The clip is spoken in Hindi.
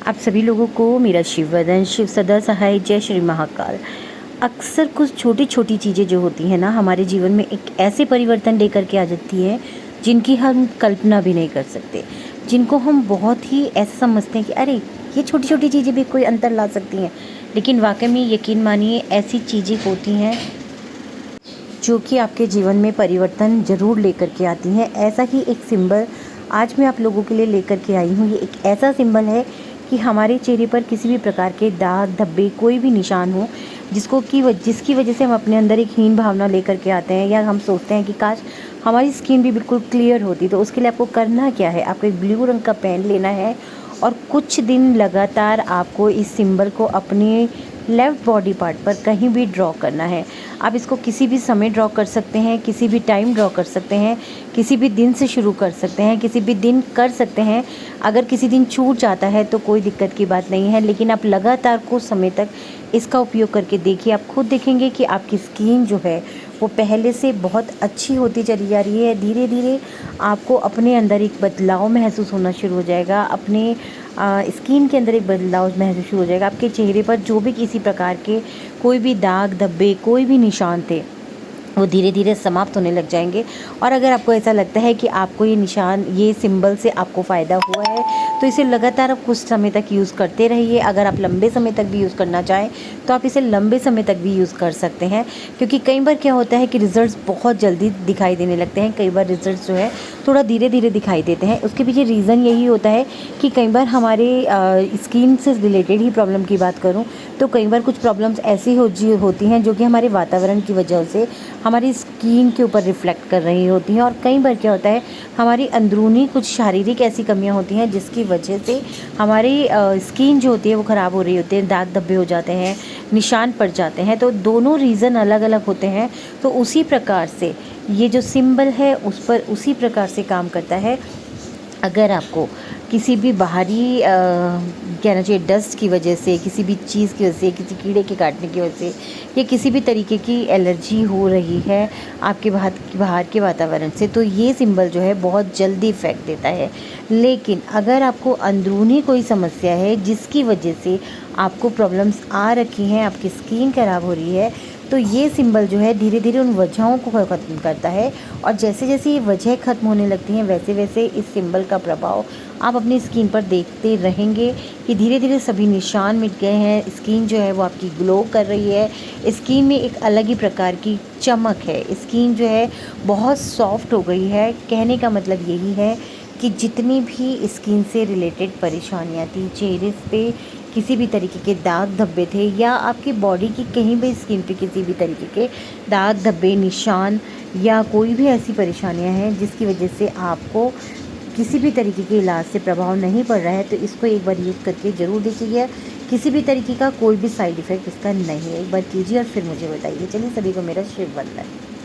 आप सभी लोगों को मेरा शिववंदन, शिव सदा सहाय, जय श्री महाकाल। अक्सर कुछ छोटी छोटी चीज़ें जो होती हैं ना, हमारे जीवन में एक ऐसे परिवर्तन लेकर के आ जाती है जिनकी हम कल्पना भी नहीं कर सकते, जिनको हम बहुत ही ऐसा समझते हैं कि अरे ये छोटी छोटी चीज़ें भी कोई अंतर ला सकती हैं। लेकिन वाकई में यकीन मानिए, ऐसी चीज़ें होती हैं जो कि आपके जीवन में परिवर्तन ज़रूर लेकर के आती हैं। ऐसा ही एक सिंबल आज मैं आप लोगों के लिए लेकर के आई हूँ। ये एक ऐसा सिंबल है कि हमारे चेहरे पर किसी भी प्रकार के दाग धब्बे, कोई भी निशान हो, जिसकी वजह से हम अपने अंदर एक हीन भावना लेकर के आते हैं, या हम सोचते हैं कि काश हमारी स्किन भी बिल्कुल क्लियर होती। तो उसके लिए आपको करना क्या है, आपको एक ब्लू रंग का पेन लेना है और कुछ दिन लगातार आपको इस सिंबल को अपने लेफ़्ट बॉडी पार्ट पर कहीं भी ड्रॉ करना है। आप इसको किसी भी समय ड्रॉ कर सकते हैं, किसी भी टाइम ड्रॉ कर सकते हैं, किसी भी दिन से शुरू कर सकते हैं, किसी भी दिन कर सकते हैं। अगर किसी दिन छूट जाता है तो कोई दिक्कत की बात नहीं है, लेकिन आप लगातार कुछ समय तक इसका उपयोग करके देखिए। आप खुद देखेंगे कि आपकी स्किन जो है वो पहले से बहुत अच्छी होती चली जा रही है। धीरे धीरे आपको अपने अंदर एक बदलाव महसूस होना शुरू हो जाएगा, अपने स्किन के अंदर एक बदलाव महसूस शुरू हो जाएगा। आपके चेहरे पर जो भी किसी प्रकार के कोई भी दाग धब्बे, कोई भी निशान थे, वो धीरे धीरे समाप्त होने लग जाएंगे। और अगर आपको ऐसा लगता है कि आपको ये निशान, ये सिंबल से आपको फ़ायदा हुआ है, तो इसे लगातार आप कुछ समय तक यूज़ करते रहिए। अगर आप लंबे समय तक भी यूज़ करना चाहें तो आप इसे लंबे समय तक भी यूज़ कर सकते हैं, क्योंकि कई बार क्या होता है कि रिज़ल्ट्स बहुत जल्दी दिखाई देने लगते हैं, कई बार रिज़ल्ट्स जो है थोड़ा धीरे धीरे दिखाई देते हैं। उसके पीछे रीज़न यही होता है कि कई बार हमारे स्किन से रिलेटेड ही प्रॉब्लम की बात करूँ तो कई बार कुछ प्रॉब्लम्स ऐसी होती हैं जो कि हमारे वातावरण की वजह से हमारी स्किन के ऊपर रिफ्लेक्ट कर रही होती हैं। और कई बार क्या होता है, हमारी अंदरूनी कुछ शारीरिक ऐसी कमियां होती हैं जिसकी वजह से हमारी स्किन जो होती है वो ख़राब हो रही होती है, दाग धब्बे हो जाते हैं, निशान पड़ जाते हैं। तो दोनों रीज़न अलग अलग होते हैं। तो उसी प्रकार से ये जो सिंबल है उस पर उसी प्रकार से काम करता है। अगर आपको किसी भी बाहरी कहना चाहिए डस्ट की वजह से, किसी भी चीज़ की वजह से, किसी कीड़े के काटने की वजह से, या किसी भी तरीके की एलर्जी हो रही है आपके बाहर के वातावरण से, तो ये सिंबल जो है बहुत जल्दी इफ़ेक्ट देता है। लेकिन अगर आपको अंदरूनी कोई समस्या है जिसकी वजह से आपको प्रॉब्लम्स आ रखी हैं, आपकी स्किन ख़राब हो रही है, तो ये सिंबल जो है धीरे धीरे उन वजहों को ख़त्म करता है। और जैसे जैसे ये वजह ख़त्म होने लगती हैं, वैसे वैसे इस सिंबल का प्रभाव आप अपनी स्किन पर देखते रहेंगे कि धीरे धीरे सभी निशान मिट गए हैं। स्किन जो है वो आपकी ग्लो कर रही है, स्किन में एक अलग ही प्रकार की चमक है, स्किन जो है बहुत सॉफ्ट हो गई है। कहने का मतलब यही है कि जितनी भी स्किन से रिलेटेड परेशानियाँ थी, चेहरे पे किसी भी तरीके के दाग धब्बे थे, या आपकी बॉडी की कहीं भी स्किन पे किसी भी तरीके के दाग धब्बे, निशान, या कोई भी ऐसी परेशानियां हैं जिसकी वजह से आपको किसी भी तरीके के इलाज से प्रभाव नहीं पड़ रहा है, तो इसको एक बार यूज़ करके ज़रूर देखिए। किसी भी तरीके का कोई भी साइड इफ़ेक्ट इसका नहीं है। एक बार कीजिए और फिर मुझे बताइए। चलिए, सभी को मेरा शिव वंदन।